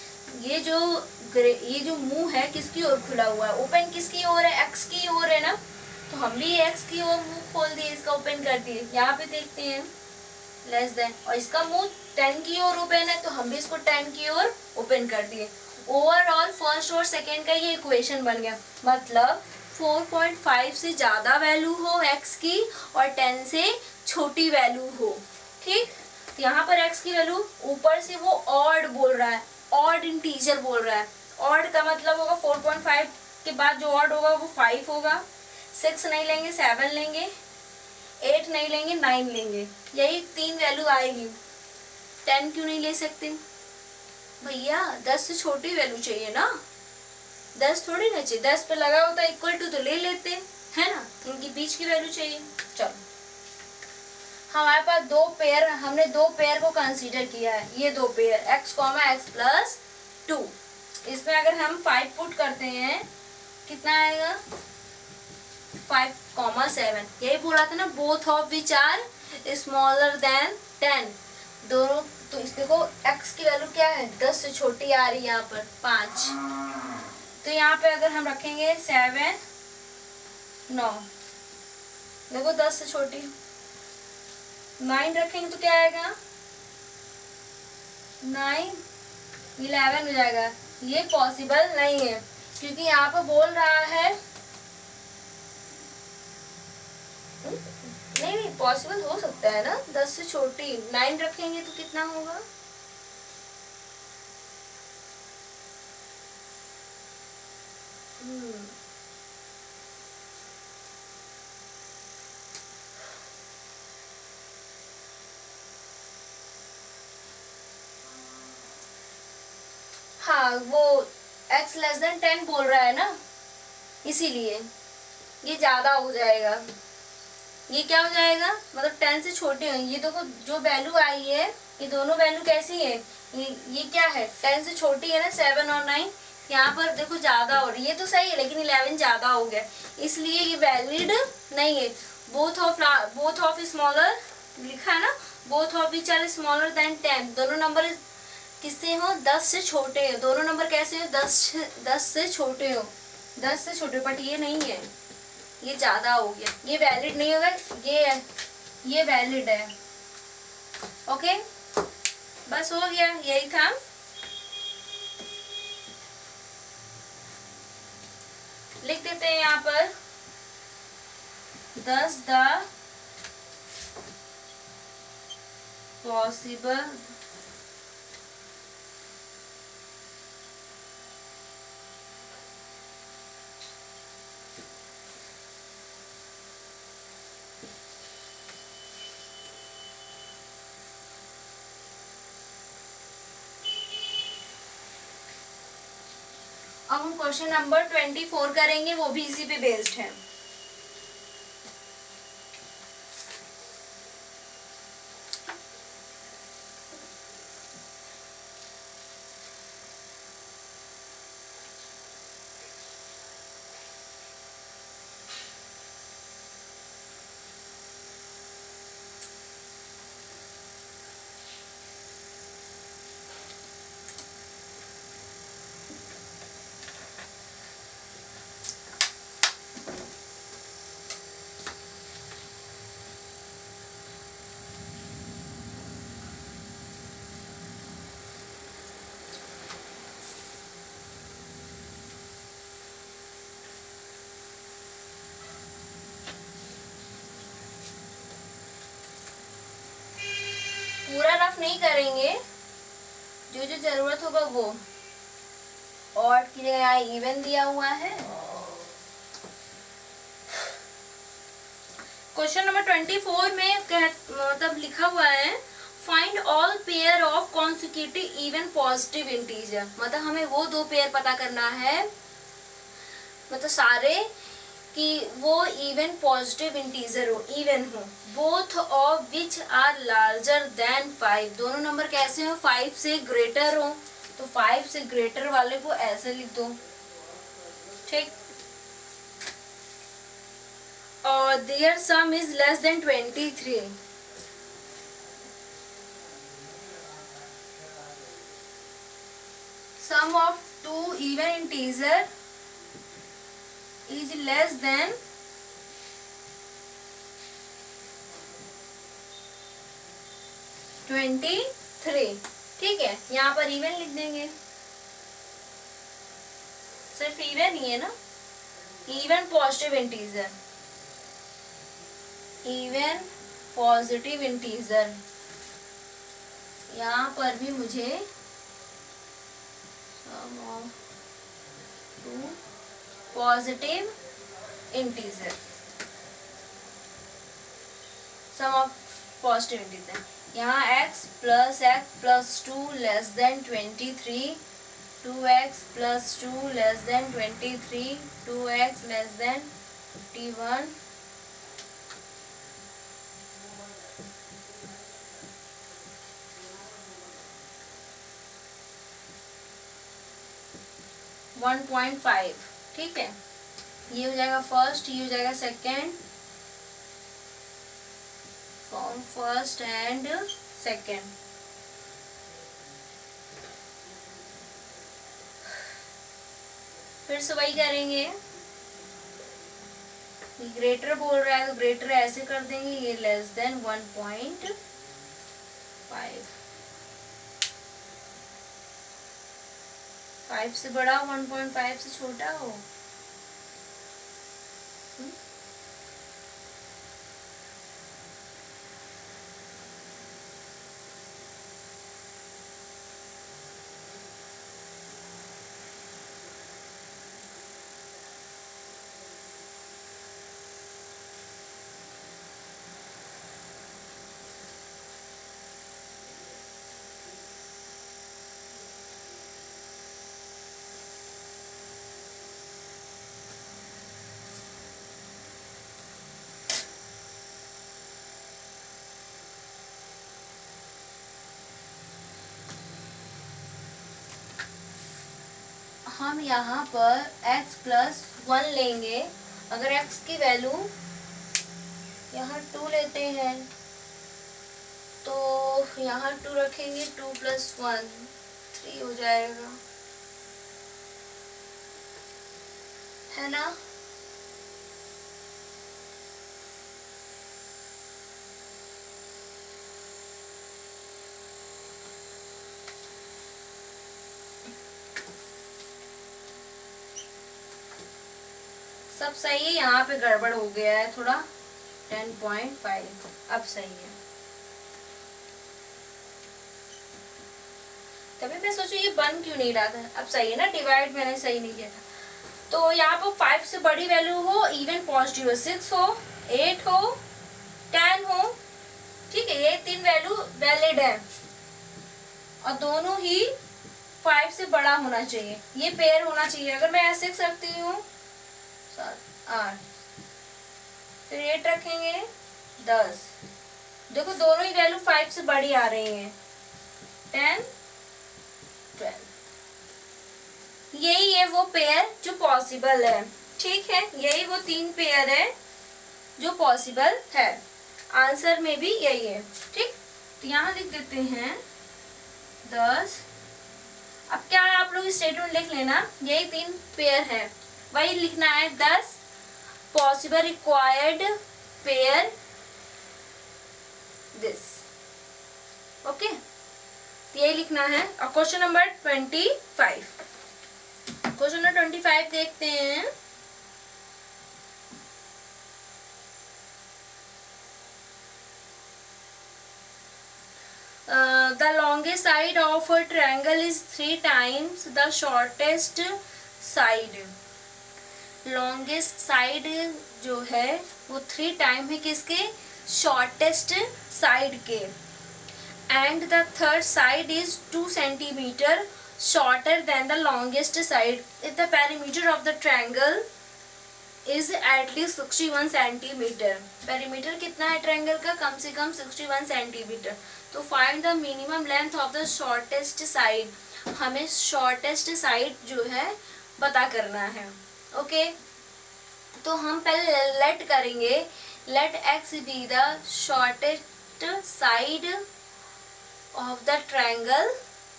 ये जो मुंह है किसकी ओर खुला हुआ है, ओपन किसकी ओर है, x की ओर है ना, तो हम भी x की ओर मुंह खोल दिए, इसका ओपन कर दिए। यहाँ पे देखते हैं लेस देन, और इसका मुंह 10 की ओर ओपन है तो हम भी इसको 10 की ओर ओपन कर दिए। ओवरऑल फर्स्ट और सेकेंड का ये इक्वेशन बन गया। मतलब 4.5 से ज़्यादा वैल्यू हो x की और 10 से छोटी वैल्यू हो। ठीक, तो यहाँ पर x की वैल्यू ऊपर से वो ऑड बोल रहा है, ऑड इंटीजर बोल रहा है। ऑड का मतलब होगा 4.5 के बाद जो ऑड होगा वो 5 होगा। 6 नहीं लेंगे, 7 लेंगे, 8 नहीं लेंगे, 9 लेंगे, यही 3 वैल्यू आएगी। 10 क्यों नहीं ले सकते भैया? 10 से छोटी वैल्यू चाहिए ना, 10 थोड़ी ना चाहिए। 10 पे लगा होता इक्वल टू तो ले लेते है ना, इनकी बीच की वैल्यू चाहिए। चलो, हमारे पास दो पेयर, हमने दो पेयर को कंसीडर किया है, ये दो पेयर x, x प्लस 2। इसमें अगर हम 5 पुट करते हैं कितना आएगा? 5,7। यही बोला था ना, both of which are smaller than 10। दोनों, तो इस देखो x की वैल्यू क्या है? 10 से छोटी आ रही है यहाँ पर 5। तो यहाँ पे अगर हम रखेंगे 7, 9, देखो 10 से छोटी। 9 रखेंगे तो क्या आएगा? 9, 11 हो जाएगा। ये पॉसिबल नहीं है क्योंकि यहाँ पर बोल रहा है, नहीं पॉसिबल हो सकता है ना, 10 से छोटी। 9 रखेंगे तो कितना होगा? हाँ, वो x लेस देन 10 बोल रहा है ना, इसीलिए ये ज्यादा हो जाएगा। ये क्या हो जाएगा? मतलब 10 से छोटे हैं। ये देखो जो वैल्यू आई है, ये दोनों वैल्यू कैसी है? ये क्या है? 10 से छोटी है ना, 7 और 9। यहाँ पर देखो ज्यादा हो रही है, ये तो सही है, लेकिन 11 ज्यादा हो गया, इसलिए ये वैलिड नहीं है। बोथ ऑफ स्मॉलर लिखा है ना, both of which are smaller than 10। दोनों नंबर किससे हो? 10 से छोटे हो। दोनों नंबर कैसे हो? 10 से छोटे हो, 10 से छोटे। बट ये नहीं है, ये ज्यादा हो गया, ये वैलिड नहीं होगा। ये वैलिड है। ओके, बस हो गया, यही था। लिख देते हैं यहाँ पर 10 द पॉसिबल अब हम क्वेश्चन नंबर 24 करेंगे, वो भी इसी पे बेस्ड है। पूरा रफ नहीं करेंगे, जो जो जरूरत होगा वो। ऑड की जगह इवन दिया हुआ है। क्वेश्चन नंबर 24 में मतलब लिखा हुआ है, find all pair of consecutive even positive integer. मतलब हमें वो दो पेयर पता करना है, मतलब सारे कि वो इवन पॉजिटिव इंटीजर हो, इवन हो। Both of which are larger than 5। दोनों नंबर कैसे हो? 5 से ग्रेटर हो, तो 5 से ग्रेटर वाले को ऐसे लिख दो। ठीक, और their sum is less than 23। Sum of two even integer is less than 23। ठीक है, यहाँ पर इवन लिख देंगे, सिर्फ इवन ही है ना, even positive integer, even positive integer, यहाँ पर भी मुझे sum of two positive integer, sum of positive integer, यहाँ x plus 2 less than 23, 2x plus 2 less than 23, 2x less than 51, 1.5, ठीक है। ये हो जाएगा फर्स्ट, ये हो जाएगा second, form first and second. फिर से वही करेंगे, ग्रेटर बोल रहा है तो ग्रेटर ऐसे कर देंगे, ये लेस देन 1.5, 5 से बड़ा, 1.5 से छोटा हो। हम यहाँ पर x प्लस 1 लेंगे। अगर x की वैल्यू यहाँ 2 लेते हैं तो यहाँ 2 रखेंगे, 2 प्लस 1 3 हो जाएगा, है ना। सब सही है, यहाँ पे गड़बड़ हो गया है थोड़ा, 10.5 अब सही है। तभी मैं सोचू ये बन क्यों नहीं रहा था, अब सही है ना, डिवाइड मैंने सही नहीं किया था। तो यहाँ पर 5 से बड़ी वैल्यू हो, इवन पॉजिटिव हो, 6 हो, 8 हो, 10 हो, ठीक है, ये 3 वैल्यू वैलिड है और दोनों ही 5 से बड़ा होना चाहिए, ये पेयर होना चाहिए। अगर मैं 6 रखती हूँ 8, फिर 8 रखेंगे 10, देखो दोनों ही वैल्यू 5 से बड़ी आ रही हैं, 10, 12, यही है वो पेयर जो पॉसिबल है, ठीक है, यही वो 3 पेयर है जो पॉसिबल है, आंसर में भी यही है, ठीक। तो यहाँ लिख देते हैं 10। अब क्या आप लोग स्टेटमेंट लिख लेना, यही 3 पेयर है, वही लिखना है, 10 possible required pair this, okay, यही लिखना है। और क्वेश्चन नंबर 25, क्वेश्चन नंबर 25 देखते हैं। The longest side of a triangle is 3 times the shortest side. Longest side जो है वो 3 टाइम है किसके, शॉर्टेस्ट साइड के, and the third side is 2 centimetre shorter than the longest side if the perimeter of the triangle is at least 61 centimetre. Perimeter कितना है triangle का, कम से कम 61 सेंटीमीटर। तो find the minimum length of the shortest side, हमें shortest side जो है पता करना है, ओके। तो हम पहले लेट करेंगे, let x be the shortest side of the triangle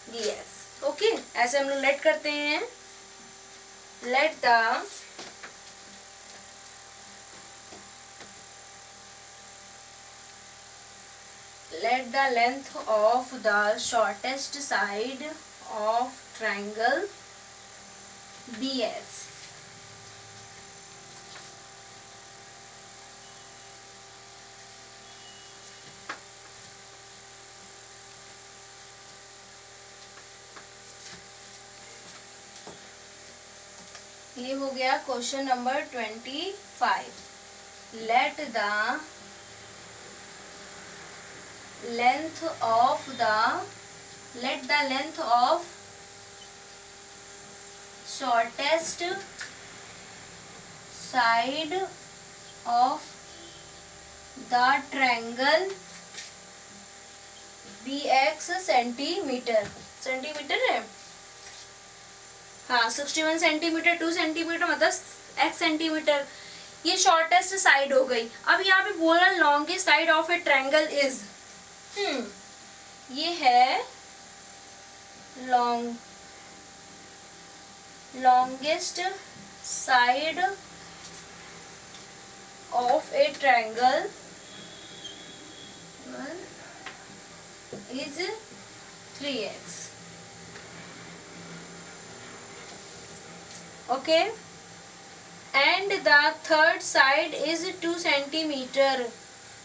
BS, okay. ऐसे हम लोग लेट करते हैं, let the length of the shortest side of triangle BS ये हो गया question number 25. Let the length of shortest side of the triangle bx centimetre है. हाँ 61 सेंटीमीटर, 2 सेंटीमीटर मतलब x सेंटीमीटर. ये शॉर्टेस्ट साइड हो गई. अब यहाँ पे बोला longest side of A triangle is. ये है longest side of A triangle is 3x. Okay, and the third side is 2 centimeter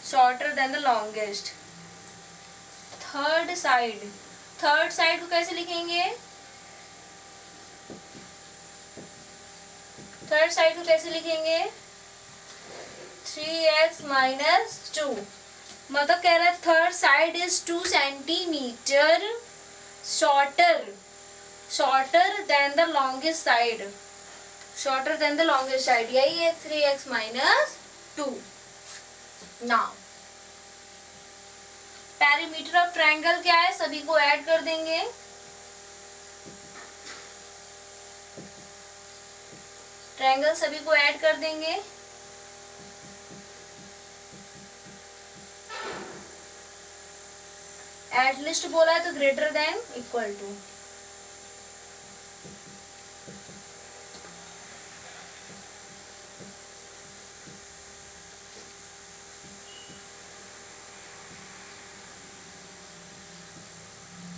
shorter than the longest. Third side को कैसे लिखेंगे? थर्ड साइड को कैसे लिखेंगे? 3x minus 2. मतलब कह रहा है third side is 2 centimetre shorter than the longest side. यही है 3x minus 2. Now perimeter of triangle क्या है? सभी को ऐड कर देंगे. ट्रायंगल सभी को ऐड कर देंगे. एटलिस्ट बोला है तो greater than equal to.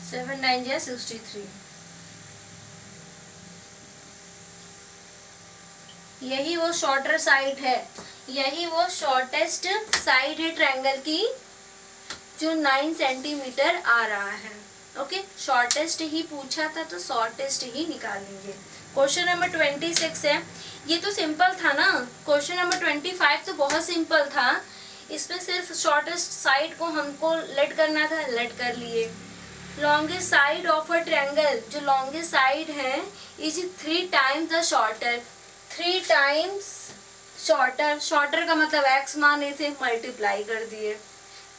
Seven 9 या 63. यही वो शॉर्टर साइड है, यही वो शॉर्टेस्ट साइड है ट्रायंगल की जो 9 सेंटीमीटर आ रहा है. ओके, शॉर्टेस्ट ही पूछा था तो शॉर्टेस्ट ही निकालेंगे. क्वेश्चन नंबर 26 है. ये तो सिंपल था ना. क्वेश्चन नंबर 25 तो बहुत सिंपल था. इसमें सिर्फ शॉर्टेस्ट साइड को हमको लेट करना था, लेट कर लिए. Longest side of a triangle, जो लॉन्गेस्ट साइड है is 3 times the shorter. 3 times shorter का मतलब x माने थे, मल्टीप्लाई कर दिए.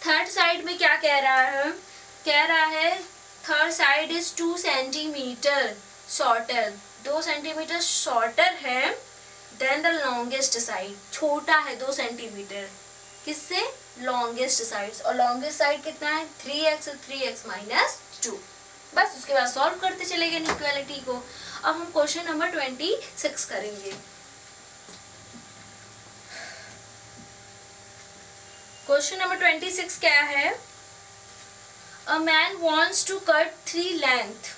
थर्ड साइड में क्या कह रहा है? कह रहा है third side is 2 centimetre shorter. 2 centimetre shorter है देन द लॉन्गेस्ट साइड. छोटा है 2 सेंटीमीटर किससे? Longest side. और लॉन्गेस्ट साइड कितना है? 3x minus 2. बस उसके बाद सॉल्व करते चले गए इक्वालिटी को. अब हम क्वेश्चन नंबर 26 करेंगे. क्वेश्चन नंबर 26 क्या है? A man wants to cut 3 length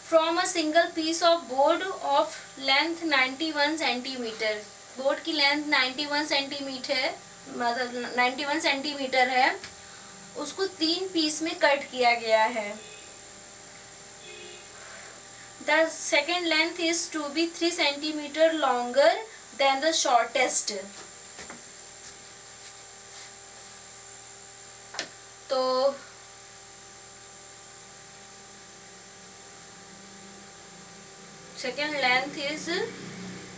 from a single piece of board of length 91 centimetre. Board की लेंथ 91 सेंटीमीटर मतलब 91 सेंटीमीटर है. उसको 3 पीस में कट किया गया है. The second length is to be 3 centimetre longer than the shortest. तो second length is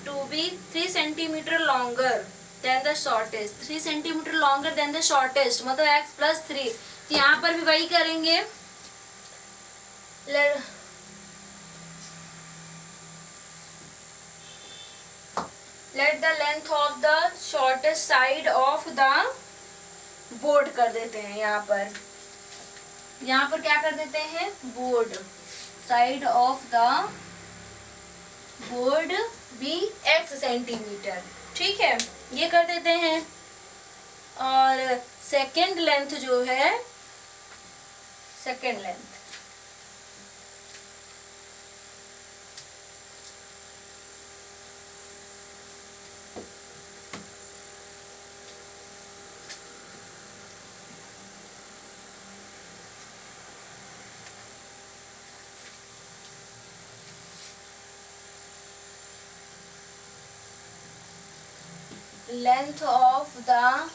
to be 3 centimetre longer than the shortest. 3 centimetre longer than the shortest मतलब x + 3. तो यहाँ पर भी वही करेंगे. Let the length of the shortest side of the board कर देते हैं. यहाँ पर क्या कर देते हैं? Board. Side of the board भी x सेंटीमीटर. ठीक है, ये कर देते हैं. और सेकेंड लेंथ जो है, second length length of the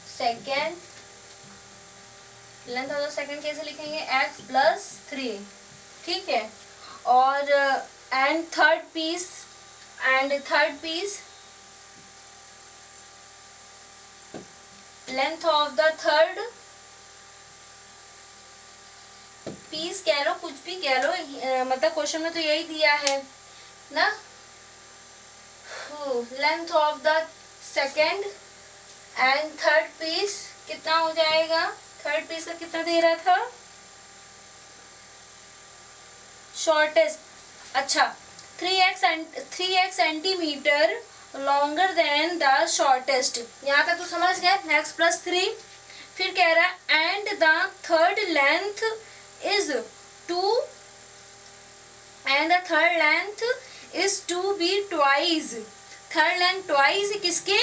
second, length of the second कैसे लिखेंगे, x+3, ठीक है। और and third piece length of the third piece कह लो, कुछ भी कह लो, मतलब क्वेश्चन में तो यही दिया है ना। Length of the second and third piece कितना हो जाएगा, थर्ड पीस का कितना दे रहा था, शॉर्टेस्ट, अच्छा 3x centimetre longer than the shortest, यहाँ तक तो समझ गए, x+3। फिर कह रहा है and the third length is to be twice, third length twice किसके,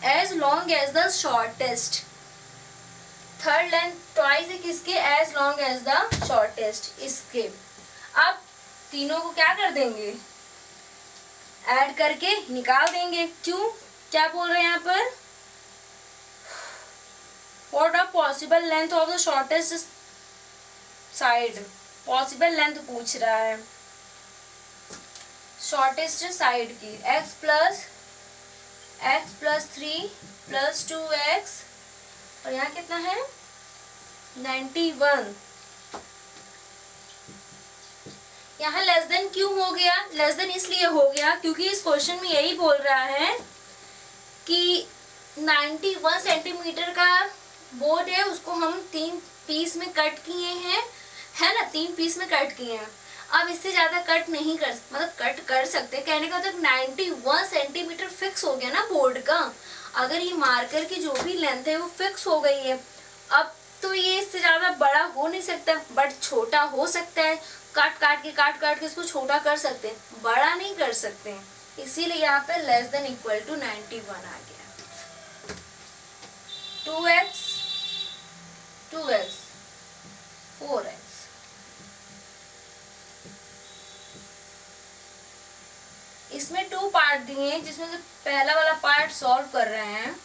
as long as the shortest, third length twice किसके, as long as the shortest इसके। अब तीनों को क्या कर देंगे, ऐड करके निकाल देंगे, क्यों, क्या बोल रहे हैं यहाँ पर, what are possible length of the shortest side, possible length पूछ रहा है शॉर्टेस्ट साइड की, x+3 + 2x और यहाँ कितना है 91। यहाँ लेस देन क्यों हो गया, लेस देन इसलिए हो गया क्योंकि इस क्वेश्चन में यही बोल रहा है कि 91 सेंटीमीटर का बोर्ड है, उसको हम 3 पीस में कट किए हैं, है ना, 3 पीस में कट किए हैं। अब इससे ज्यादा कट नहीं कर, मतलब कट कर सकते, कहने का मतलब 91 सेंटीमीटर फिक्स हो गया ना बोर्ड का। अगर ये मार्कर की जो भी लेंथ है वो फिक्स हो गई है, अब तो ये इससे ज्यादा बड़ा हो नहीं सकता, बट छोटा हो सकता है, काट काट के इसको छोटा कर सकते हैं, बड़ा नहीं कर सकते हैं, इसीलिए यहाँ पे लेस देन इक्वल टू 91 आ गया। 2x 4x, इसमें 2 पार्ट दिए हैं जिसमें से पहला वाला पार्ट सॉल्व कर रहे हैं।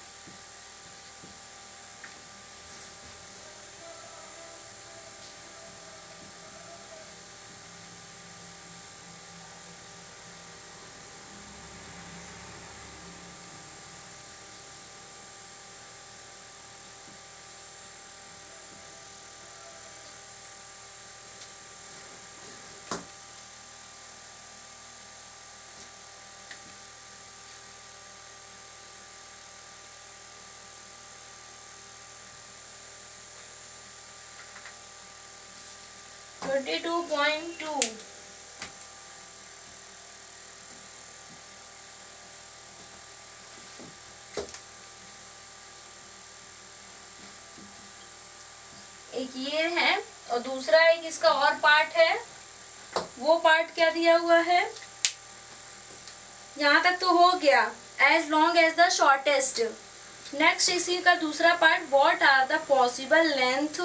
थर्टी 2.2 एक ये है और दूसरा एक इसका और पार्ट है, वो पार्ट क्या दिया हुआ है, यहाँ तक तो हो गया, as long as the shortest. Next इसी का दूसरा part, what are the possible length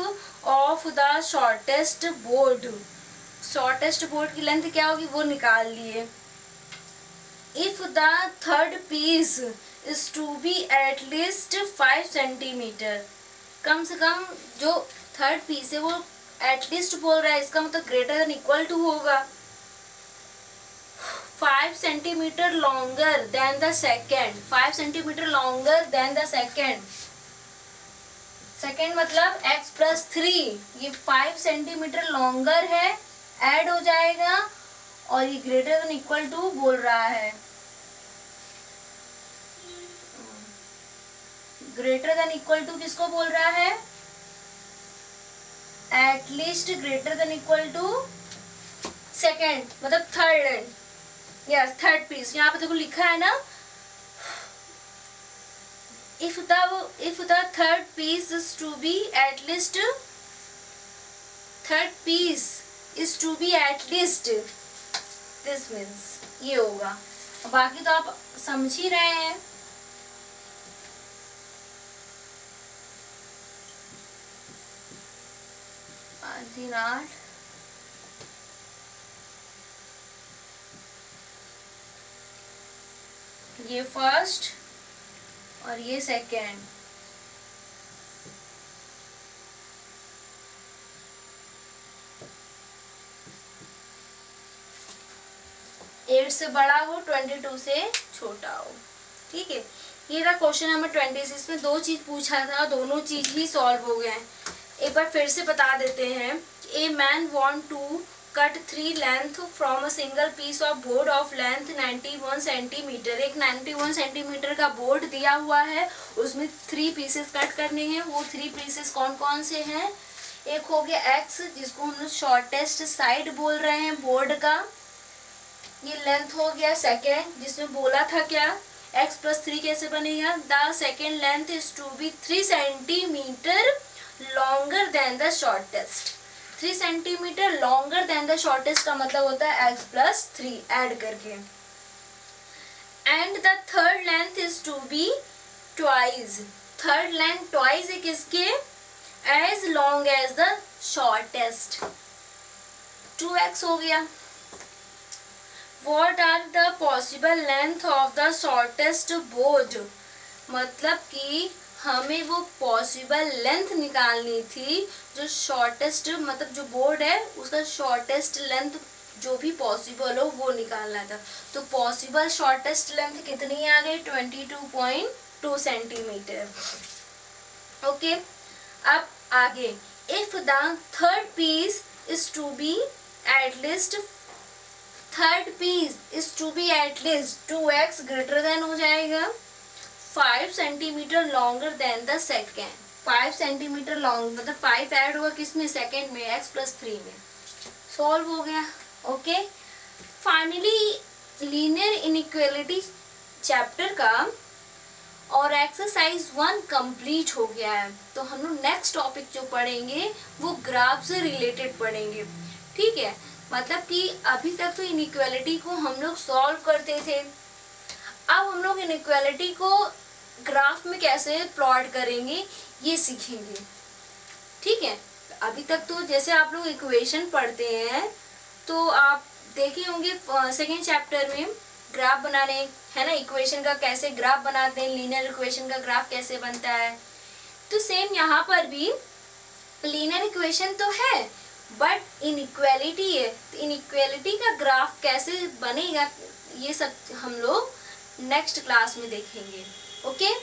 of the shortest board, shortest board की लेंथ क्या होगी वो निकाल लिए। If the third piece is to be at least 5 centimetre, कम से कम जो थर्ड पीस है वो एटलीस्ट बोल रहा है, इसका मतलब ग्रेटर देन इक्वल टू होगा 5 centimetre longer than the second, 5 centimetre longer than the second, second मतलब x+3, ये 5 सेंटीमीटर लॉन्गर है, ऐड हो जाएगा और ये ग्रेटर देन इक्वल टू बोल रहा है, ग्रेटर देन इक्वल टू किसको बोल रहा है, at least greater than equal to second मतलब third and, yes third piece, यहाँ पे देखो लिखा है ना, if the third piece is to be at least, third piece is to be at least, this means ये होगा, बाकी तो आप समझ ही रहे हैं। आधी रात ये फर्स्ट और ये सेकेंड। एट से बड़ा हो, 22 से छोटा हो। ठीक है, ये था क्वेश्चन नंबर 26 में। दो चीज पूछा था, दोनों चीज ही सॉल्व हो गए हैं। एक बार फिर से बता देते हैं। A man want to cut 3 length from a single piece of board of length 91 centimetre. एक 91 सेंटीमीटर का बोर्ड दिया हुआ है, उसमें 3 पीसेस कट करने हैं। वो 3 पीसेस कौन कौन से हैं? एक हो गया एक्स, जिसको हम लोग शॉर्टेस्ट साइड बोल रहे हैं बोर्ड का। ये लेंथ हो गया सेकेंड, जिसमें बोला था क्या, x + 3 कैसे बनेगा? The second length is to be 3 centimetre longer than the shortest. 3 centimetre longer than the shortest का मतलब होता है x + 3 ऐड करके। And the third length is to be twice. Third length twice है किसके? As long as the shortest. 2x हो गया। What are the possible length of the shortest board? मतलब कि हमें वो पॉसिबल लेंथ निकालनी थी, जो शॉर्टेस्ट मतलब जो बोर्ड है उसका शॉर्टेस्ट लेंथ जो भी पॉसिबल हो वो निकालना था। तो पॉसिबल शॉर्टेस्ट लेंथ कितनी आ गई? 22.2 सेंटीमीटर। ओके, अब आगे, if the third piece is to be at least, third piece is to be at least 2x greater than हो जाएगा 5 centimetre longer than the second. 5 centimetre long मतलब 5 ऐड होगा किसमें? सेकेंड में, x + 3 में। सॉल्व हो गया। Okay, finally linear inequality chapter का और एक्सरसाइज 1 कंप्लीट हो गया है। तो हम लोग नेक्स्ट टॉपिक जो पढ़ेंगे वो ग्राफ से रिलेटेड पढ़ेंगे। ठीक है, मतलब कि अभी तक तो इनइक्वालिटी को हम लोग सॉल्व करते थे, अब हम लोग इनइक्वालिटी को ग्राफ में कैसे प्लॉट करेंगे ये सीखेंगे। ठीक है, अभी तक तो जैसे आप लोग इक्वेशन पढ़ते हैं तो आप देखे होंगे सेकेंड चैप्टर में ग्राफ बनाने, है ना, इक्वेशन का कैसे ग्राफ बनाते हैं, लीनियर इक्वेशन का ग्राफ कैसे बनता है। तो सेम यहाँ पर भी लीनियर इक्वेशन तो है बट इनइक्वालिटी है, तो इनइक्वालिटी का ग्राफ कैसे बनेगा ये सब हम लोग नेक्स्ट क्लास में देखेंगे। ओके,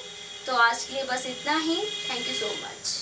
तो आज के लिए बस इतना ही। Thank you so much.